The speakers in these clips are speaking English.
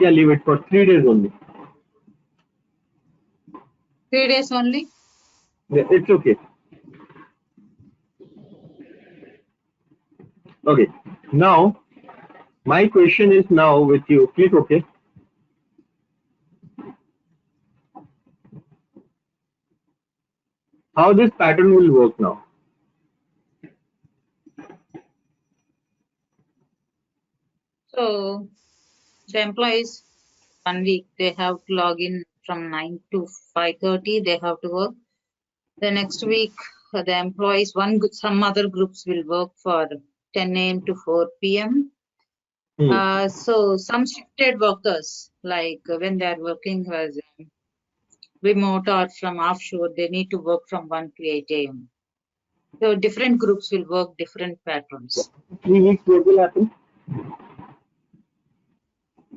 Yeah, leave it for 3 days only. 3 days only? Yeah, it's okay. Okay. Now, my question is now with you. Click OK. How this pattern will work now? So the employees 1 week they have to log in from 9 to 5:30. They have to work. The next week the employees some other groups will work for 10 a.m. to 4 p.m. So some shifted workers, like when they are working as remote or from offshore, they need to work from 1 to 8 a.m. So different groups will work different patterns. 3 weeks, what will happen?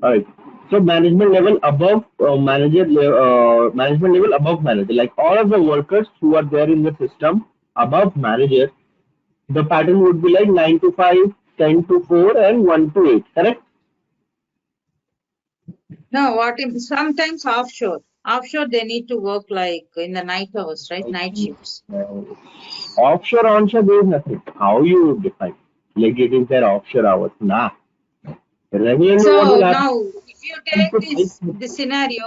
Alright. So management level above management level above manager, like all of the workers who are there in the system above manager, the pattern would be like 9 to 5, 10 to 4, and 1 to 8. Correct? No, sometimes offshore. Offshore they need to work like in the night hours, right? Night shifts. Offshore, onshore, there is nothing. How you define? Like it is their offshore hours. Nah. Regularly, So what will happen? now, if you take this scenario,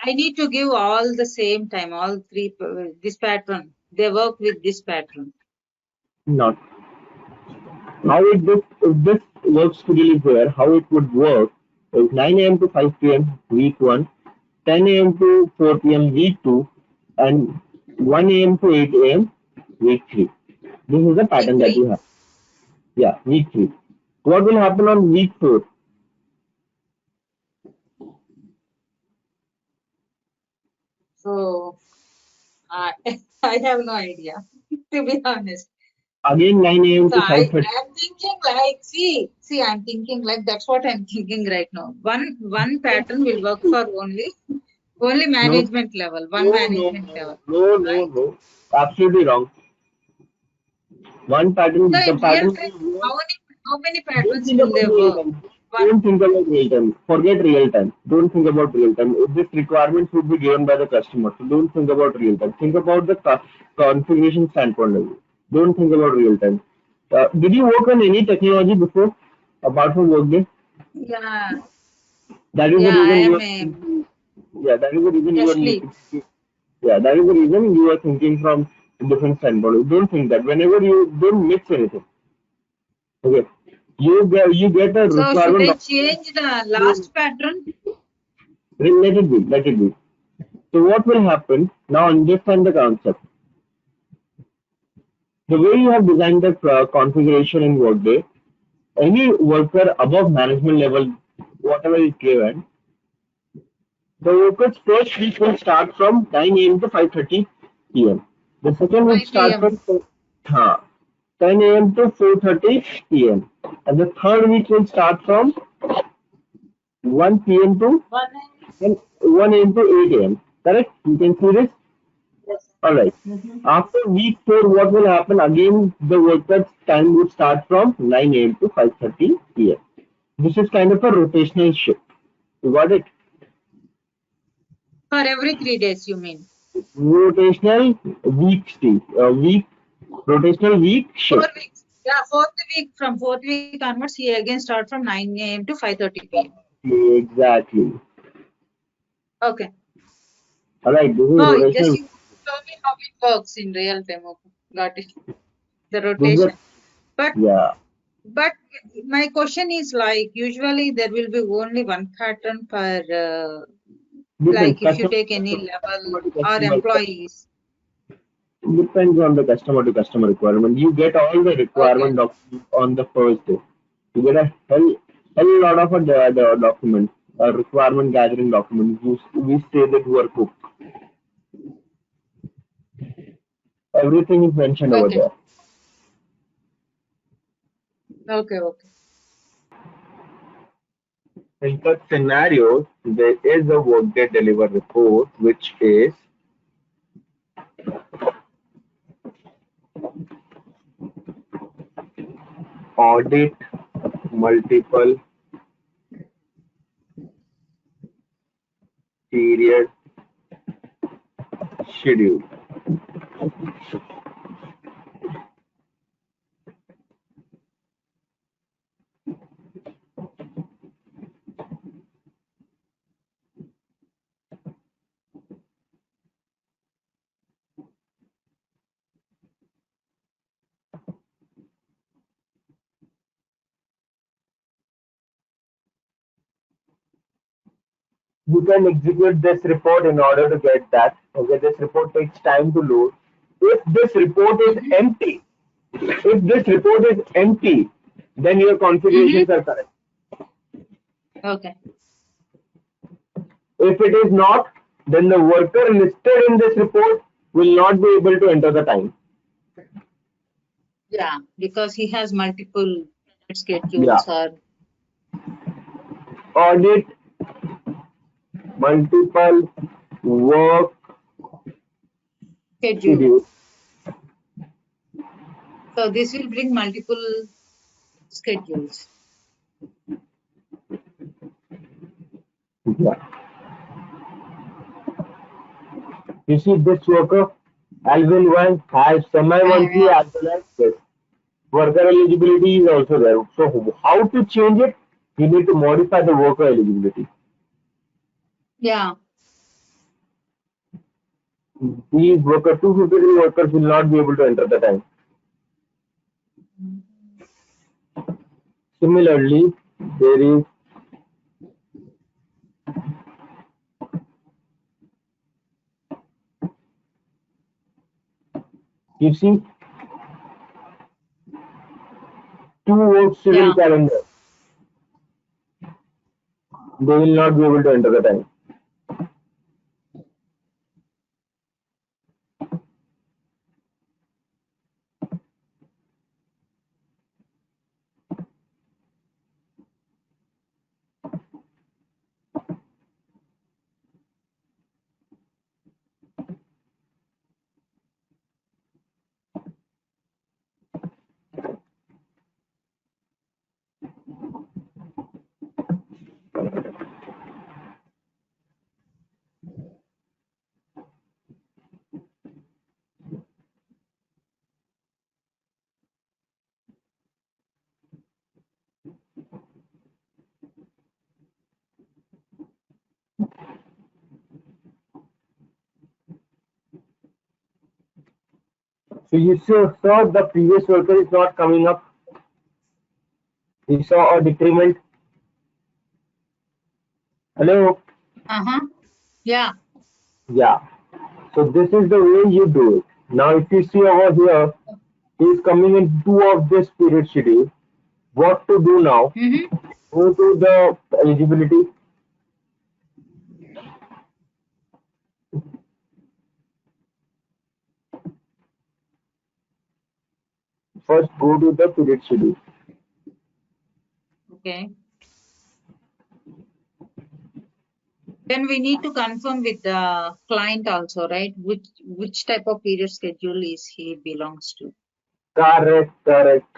I need to give all the same time, all three, this pattern. They work with this pattern. Not. How if this work schedule is there, how it would work is 9 a.m. to 5 p.m. week 1, 10 a.m. to 4 p.m. week 2, and 1 a.m. to 8 a.m. week 3. This is the pattern that you have. Yeah, week 3. What will happen on week 4? So I have no idea, to be honest. Again 9 a.m. to 5:30. I'm thinking like, see, I'm thinking like that's what I'm thinking right now. One pattern will work for only management level, management level. No. Absolutely wrong. One pattern, So the in real pattern. time, how many Don't patterns think will about they real work? time. Don't think about real time. Forget real time. Don't think about real time. This requirements would be given by the customer. So don't think about real time. Think about the configuration standpoint of view. Don't think about real time. Did you work on any technology before, apart from Workday? Yeah, That is the yeah, I reason you am are. a Yeah, that is the reason you Just are. Yeah, that is the reason you are thinking from a different standpoint. Don't think that. Whenever you don't mix anything. Okay. You get a So should requirement I document. change the last pattern? Let it be. Let it be. So what will happen? Now understand the concept. The way you have designed the configuration in Workday, any worker above management level, whatever is given, the worker's first week will start from 9 a.m. to 5:30 p.m. The second would 5 start p.m. from 10 a.m. to 4:30 p.m. And the third week will start from 1 p.m. to 1 a.m. to 8 a.m. Correct? You can see this? Yes. Alright. After week 4, what will happen? Again, the worker's time would start from 9 a.m. to 5:30 p.m. This is kind of a rotational shift. You got it? For every 3 days, you mean? Rotational rotational week 4 shift. weeks. Yeah, from fourth week onwards, he again start from 9 a.m. to 5:30 p.m. Exactly. Okay. Alright, this is Oh, just rotational. you show me how it works in real time. Okay. Got it. The This is rotation. But yeah. my question is like usually there will be only one pattern per Depends. like if you Customer, take any level customer to or customer. employees. Depends on the customer to customer requirement. You get all the Okay. requirement documents on the first day. You get a hell lot of the documents, requirement gathering documents. We say that you are cooked. Everything is mentioned over Okay. there. Okay. In such scenarios, there is a Workday deliver report, which is audit multiple period schedule. You can execute this report in order to get that. Okay, this report takes time to load. If this report is Mm-hmm. empty, if this report is empty, then your Mm-hmm. configurations are correct. Okay. If it is not, then the worker listed in this report will not be able to enter the time. Yeah, because he has multiple Yeah. schedules or Audit multiple work schedule. schedules. So this will bring multiple schedules. Yeah. You see, this worker Alvin one has semi-monthly Yeah. as well as this. Worker eligibility is also there. So how to change it? You need to modify the worker eligibility. Yeah. These 253 workers will not be able to enter the time. Similarly, there is you see two work schedule Yeah. calendar. They will not be able to enter the time. So you saw the previous worker is not coming up. You saw a decrement. Hello? Uh-huh. Yeah. Yeah. So this is the way you do it. Now if you see over here, he is coming in two of this period schedule. What to do now? Mm-hmm. Go to the eligibility. First go to the period schedule. Okay. Then we need to confirm with the client also, right? Which type of period schedule is he belongs to. Correct, correct.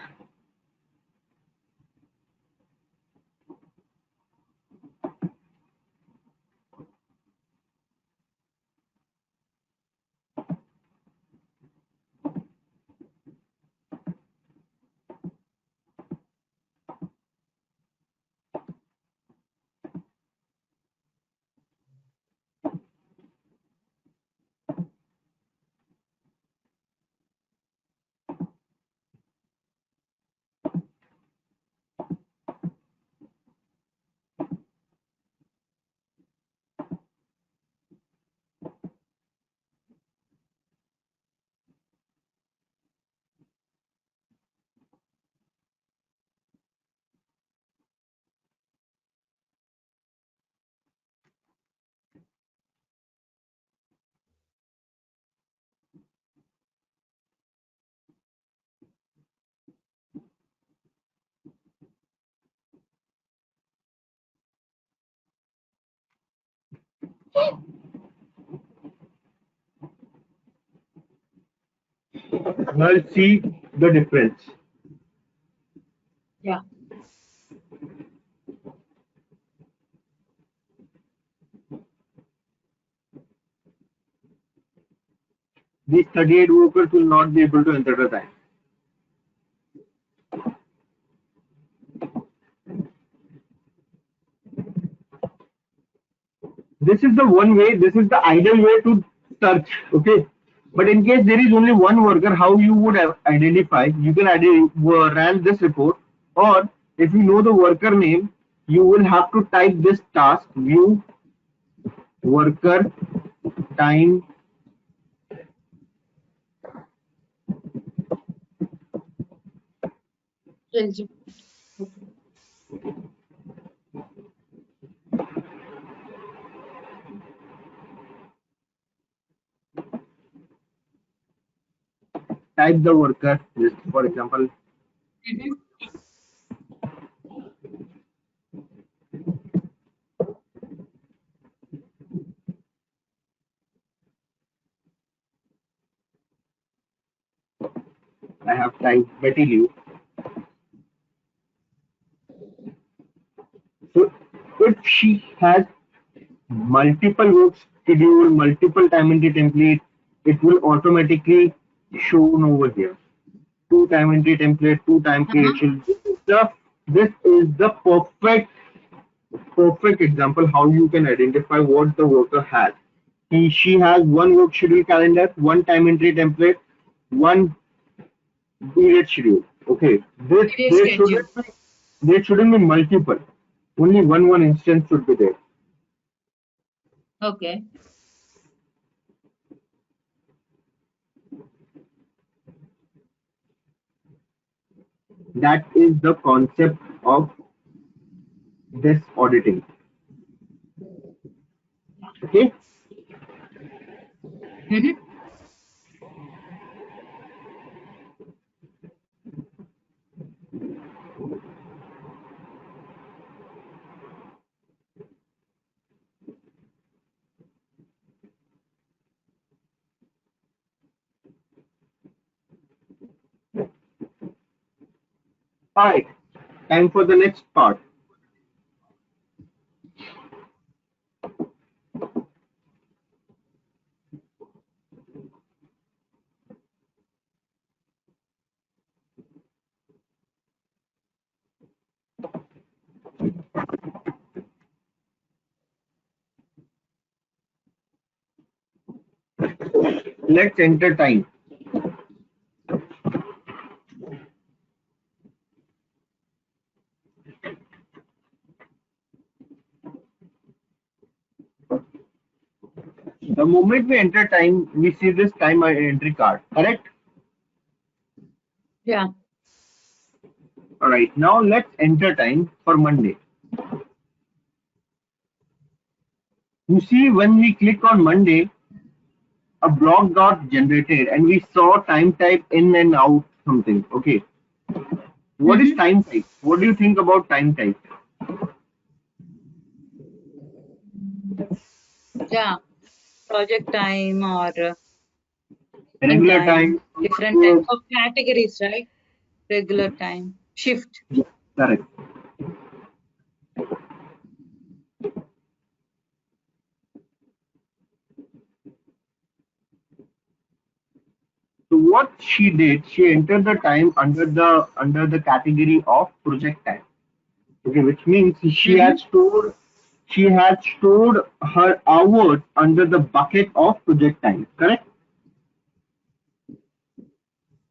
Now see the difference. Yeah. these 38 workers will not be able to enter the time. This is the one way, this is the ideal way to search, okay? But in case there is only one worker, how you would have identify? You can run this report, or if you know the worker name, you will have to type this task view worker time type the worker, just for example. I have typed Betty Liu. So if she has multiple work schedule, multiple time entry template, it will automatically shown over here. Two time entry template, two time creation. This is the perfect example how you can identify what the worker has. She has one work schedule calendar, one time entry template, one period schedule. Okay, there shouldn't be multiple. Only one instance should be there. Okay. That is the concept of this auditing. Okay. All right. Time for the next part. Let's enter time. The moment we enter time, we see this time entry card, correct? Yeah. All right. Now let's enter time for Monday. You see, when we click on Monday, a block got generated and we saw time type in and out something. Okay. What is time type? What do you think about time type? Yeah. Project time or Regular time. different types of categories, right? Regular time, shift. Yeah, correct. So what she did, she entered the time under the category of project time. Okay, which means she had stored her hours under the bucket of project time. Correct?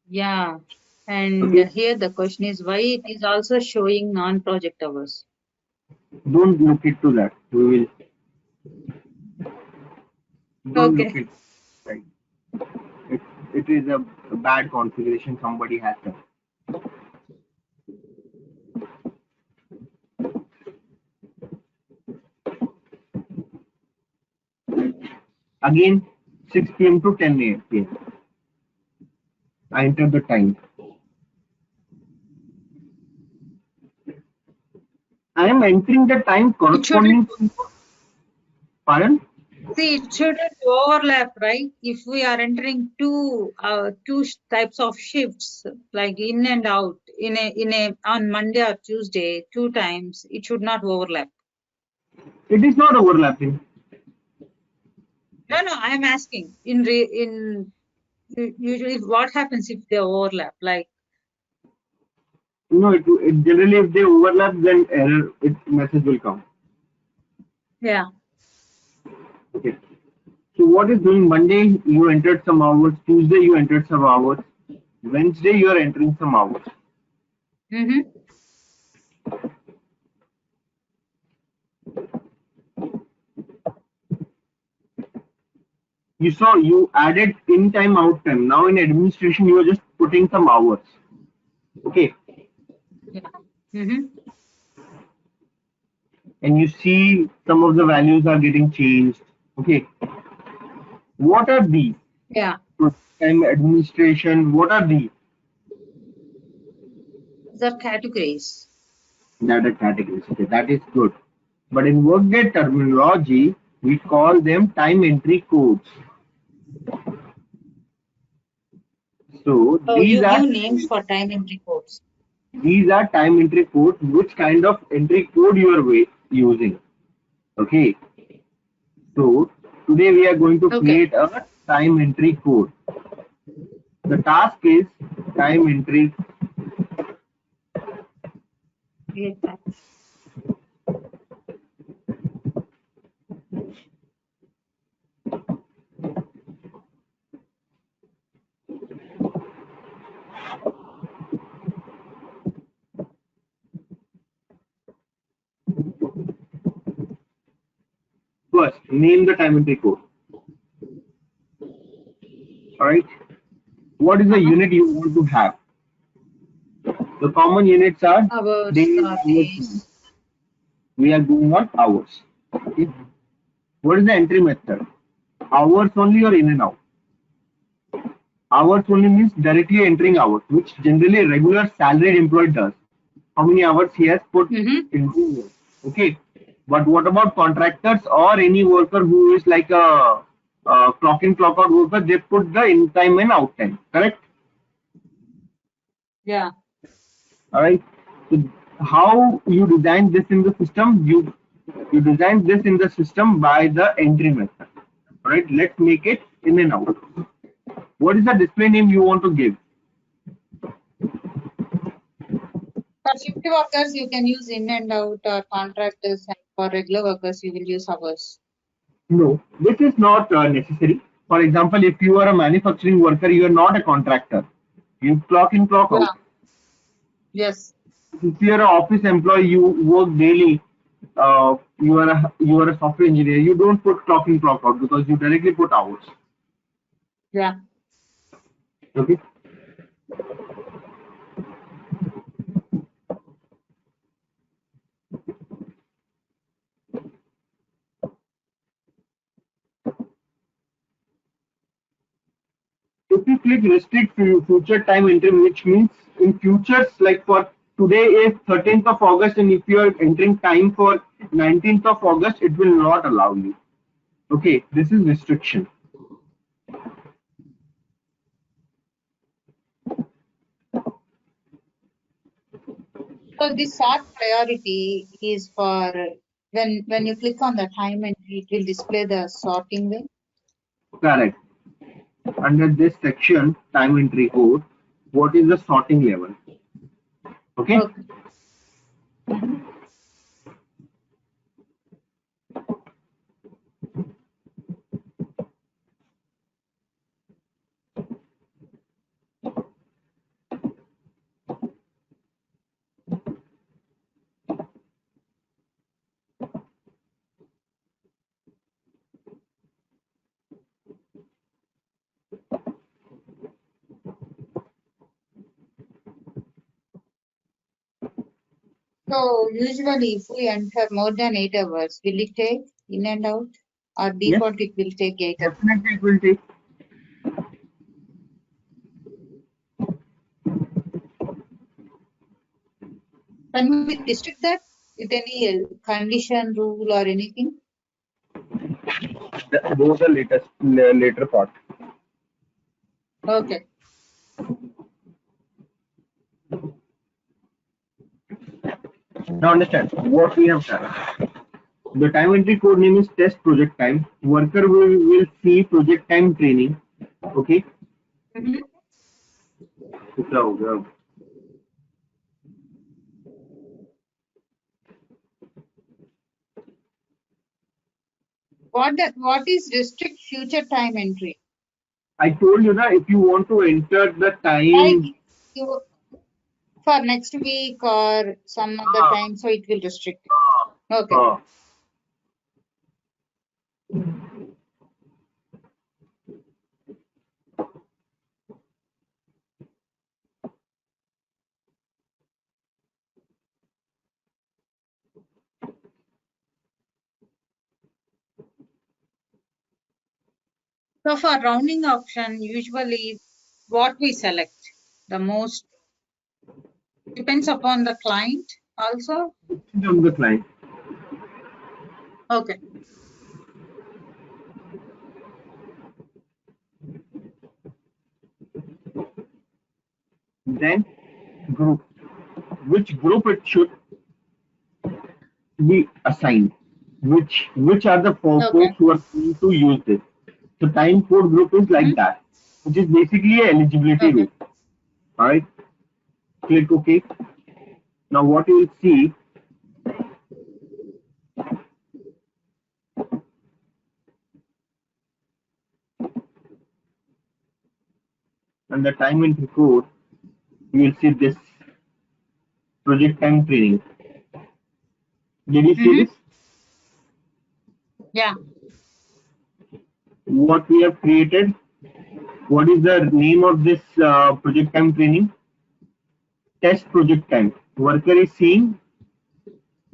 Yeah. And Okay. here the question is why it is also showing non-project hours. Don't look into that. We will. Don't look Okay. into it. Right. It, it is a bad configuration somebody has done. Again, 6 p.m. to 10 p.m. I enter the time. I am entering the time corresponding to. Pardon? See, it shouldn't overlap, right? If we are entering two types of shifts, like in and out, on Monday or Tuesday, 2 times, it should not overlap. It is not overlapping. No, I am asking in Usually, what happens if they overlap? Like, it generally if they overlap, then error message will come. yeah. Okay. So what is doing Monday? You entered some hours. Tuesday you entered some hours. Wednesday you are entering some hours. Mm-hmm. You saw you added in time out time. Now in administration you are just putting some hours. Okay. Yeah. Mm-hmm. And you see some of the values are getting changed. Okay. What are these? Yeah. Time administration. What are these? The categories. Data categories. Okay, that is good. But in Workday terminology, we call them time entry codes. So Oh, you give names for time entry codes. these are time entry codes. Which kind of entry code you are using? Okay. So today we are going to Okay. create a time entry code. The task is time entry. Create that. First, name the time entry code. All right. What is the Uh-huh. unit you want to have? The common units are Hours, days, hours. days. We are going on hours. Okay. What is the entry method? Hours only or in and out? Hours only means directly entering hours, which generally a regular salaried employee does. How many hours he has put Mm-hmm. into work. Okay. But what about contractors or any worker who is like a clock in, clock out worker? They put the in time and out time. Correct? Yeah. All right. So how you design this in the system? You design this in the system by the entry method. All right. Let's make it in and out. What is the display name you want to give? For shift workers, you can use in and out, or contractors, and for regular workers, you will use hours. No, this is not necessary. For example, if you are a manufacturing worker, you are not a contractor. You clock in, clock Yeah. out. Yes. If you are an office employee, you work daily. You are a software engineer. You don't put clock in, clock out because you directly put hours. Yeah. Okay. If you click restrict future time entry, which means in futures, like for today is 13th of August, and if you are entering time for 19th of August, it will not allow you. Okay, this is restriction. So this sort priority is for when you click on the time entry, it will display the sorting way. Correct. Under this section, time entry code, what is the sorting level? Okay. Okay. Mm-hmm. So usually, if we enter more than 8 hours, will it take in and out, or Yes, default it will take 8 hours? definitely it will take. Can we restrict that with any condition, rule, or anything? Those are later part. Okay. Now understand what we have done. The time entry code name is test project time. Worker will see project time training. Okay. Mhm. कितना हो गया? What is restrict future time entry? I told you that if you want to enter the Like time, you for next week or some other uh, time, so it will restrict. Okay. uh, So for rounding option, usually what we select the most depends upon the client also. on the client. Okay. Then group. Which group it should be assigned? Which are the Okay. folks who are going to use this? So time code group is like Mhm. that, which is basically a eligibility Okay. rule. Alright, click OK. Now what you will see, under time entry code, you will see this project time training. Did you see Mhm. this? Yeah. What we have created? What is the name of this project time training? Test project time. Worker is seeing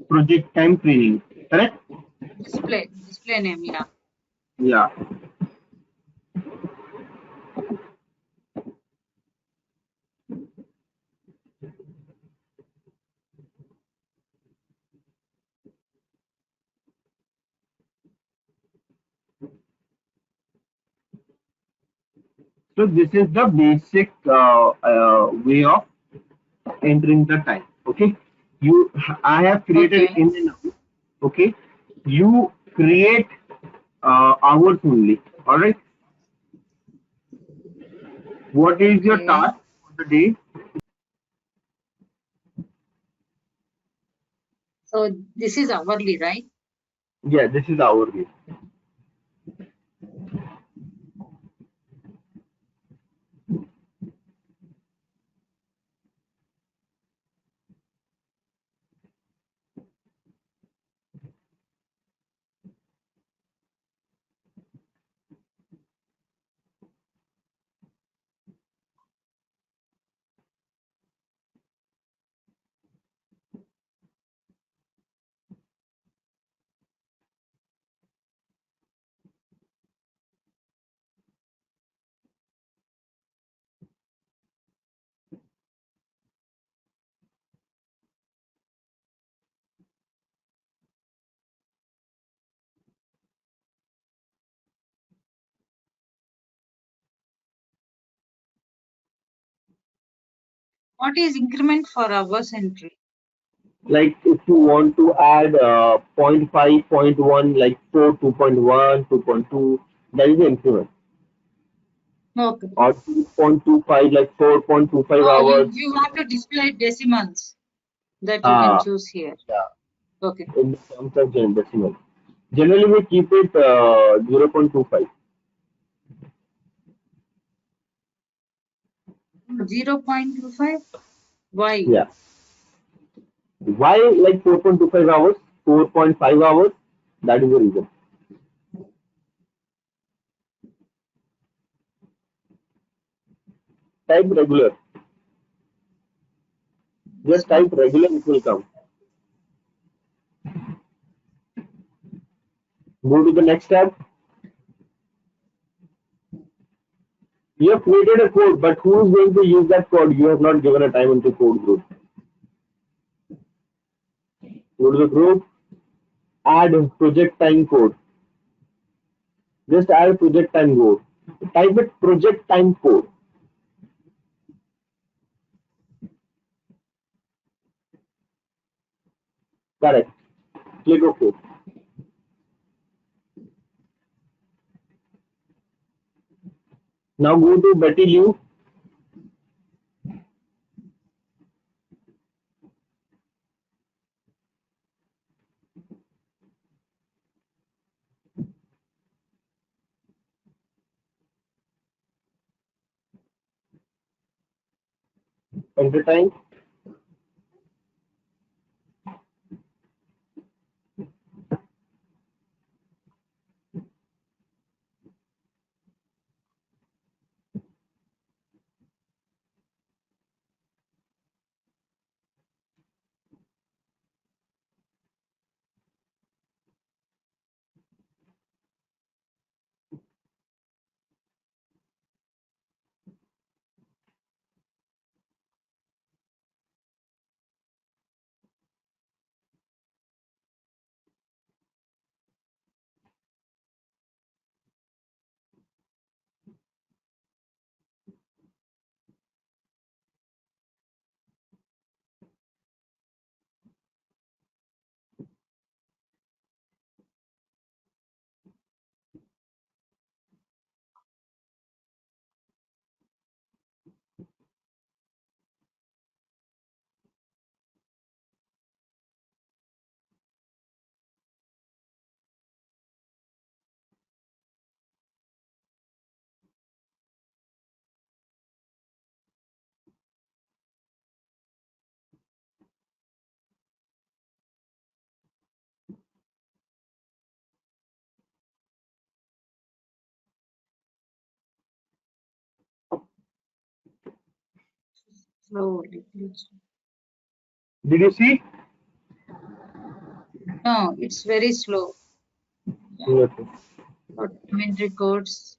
project time training. Correct? Display name. Yeah. Yeah. So this is the basic way of entering the time. Okay. I have created Okay. in and out. Okay. You create hours only. All right. What is your Okay. task for the day? So this is hourly, right? Yeah, this is hourly. What is increment for hours entry? Like if you want to add point 0.5, point 0.1, like 4, 2.1, 2.2, that is the increment. Okay. Or 2.25, like 4.25 Oh, hours. you want to display decimals that you can Ah, choose here. yeah, Okay. in the terms of decimal. Generally, we keep it 0.25. 0.25. Why? Yeah. Why like 4.25 hours, 4.5 hours? That is the reason. Type regular. Just type regular, it will come. Go to the next tab. You have created a code, but who is going to use that code? You have not given a time into code group. Go to the group, add project time code. Just add project time code. Type it project time code. Correct. Click OK. Now go to Betty Liu. Enter time. Slowly. Did you see? No, it's very slow. Okay. Document records,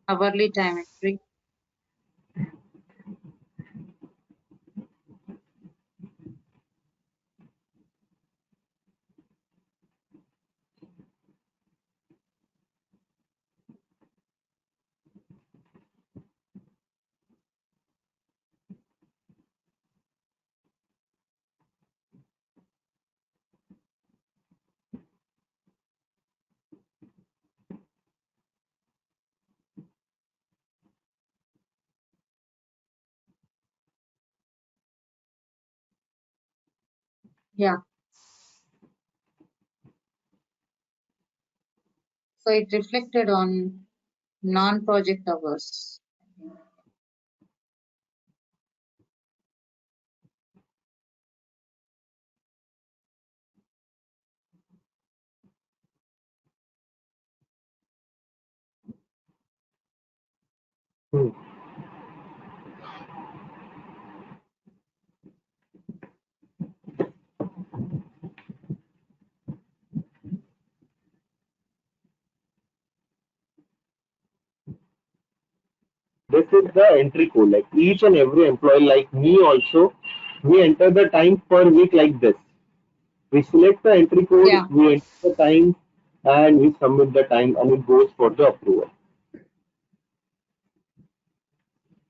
hourly time entry. Yeah. So it reflected on non-project hours. Hmm. This is the entry code. Like each and every employee, like me also, we enter the time per week like this. We select the entry code, Yeah. we enter the time, and we submit the time, and it goes for the approval.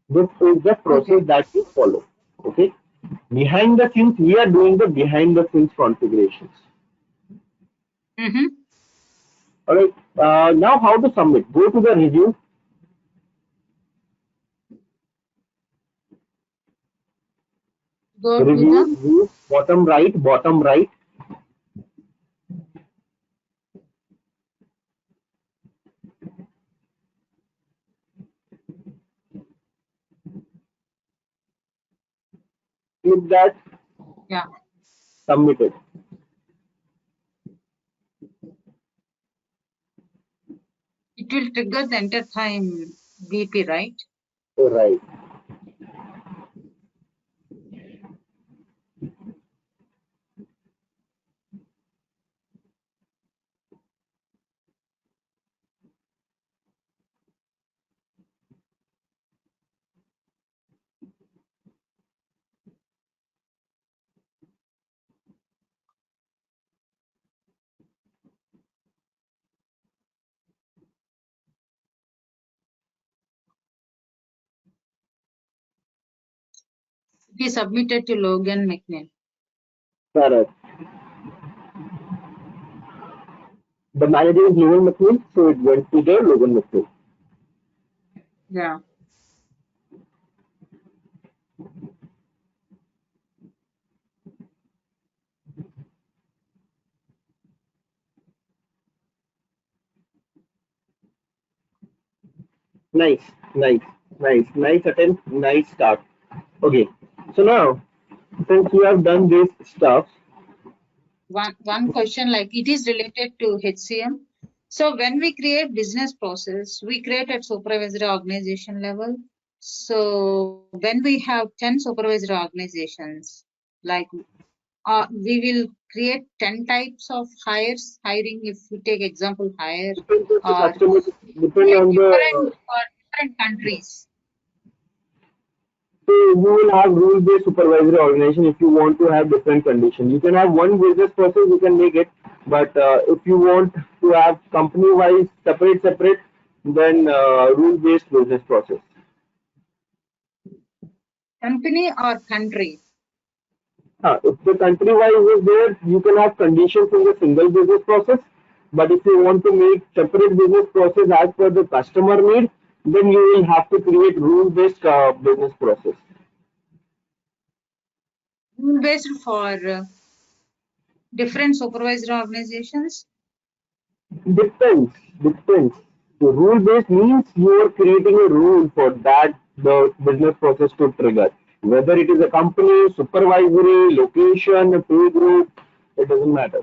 This is the Okay. process that we follow. Okay. Behind the scenes, we are doing the behind the scenes configurations. Mm-hmm. All right. Now, how to submit? Go to the review. Go to Review the view, bottom right, bottom right. Click that, yeah. submit it. It will trigger the enter time BP, right? Right. It is submitted to Logan McNeil. Correct. The manager is Logan McQueen, so it went to the Logan McQueen. Yeah. Nice, nice, nice attempt, nice start. Okay, so now since you have done this stuff, One question, like it is related to HCM. So when we create business process, we create at supervisory organization level. So when we have 10 supervisory organizations, like we will create 10 types of hiring. If we take example hire, depends on the or customer, depend create on the. different countries. So you will have rule-based supervisory organization if you want to have different conditions. You can have one business process, you can make it, but if you want to have company-wise separate, then rule-based business process. Company or country. If the country-wise is there, you can have conditions in the single business process. But if you want to make separate business process as per the customer need, then you will have to create rule-based business process. Rule based for different supervisory organizations. Depends, depends. So rule-based means you are creating a rule for that the business process to trigger. Whether it is a company, supervisory, location, a pay group, it doesn't matter.